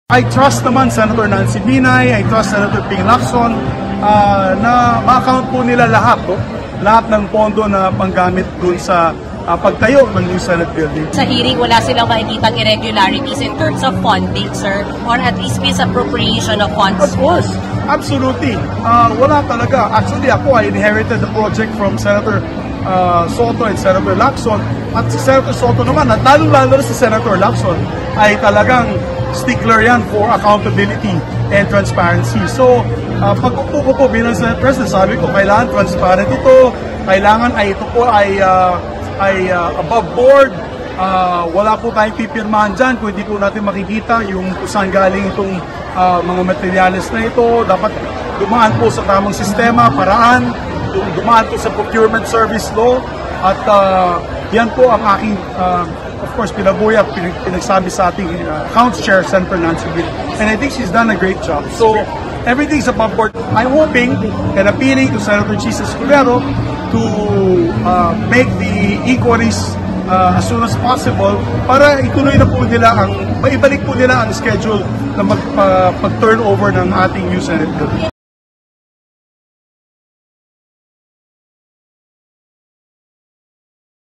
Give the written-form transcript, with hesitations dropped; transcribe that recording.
I trust naman Senator Nancy Binay, I trust Senator Ping Lacson na ma-account po nila lahat ng pondo na panggamit dun sa pagtayo ng new Senate building. Sa hearing, wala silang makikitang irregularities in terms of funding, sir, or at least misappropriation of funds? Of course, absolutely. Wala talaga. Actually, I inherited the project from Senator Soto and Senator Lacson. At si Senator Soto naman, at lalo-lalo si Senator Lacson, ay talagang stickler yan for accountability and transparency. So, pag-upo ko po bilang Senate President, sabi ko, kailangan transparent ito, kailangan ito po ay above board, wala po tayong pipirmahan dyan kung hindi po natin makikita yung saan galing itong mga materyales na ito. Dapat dumaan po sa tamang sistema, paraan, dumaan po sa procurement service law, at yan po ang aking of course, pinabuhay at pinagsabi sa ating Accounts Chair, Senator Nancy Binay. And I think she's done a great job. So, everything's above board. I'm hoping and appealing to Senator Jesus Escudero to make the inquiries as soon as possible para ituloy na po nila maibalik po nila ang schedule na mag-turnover ng ating new Senate bill.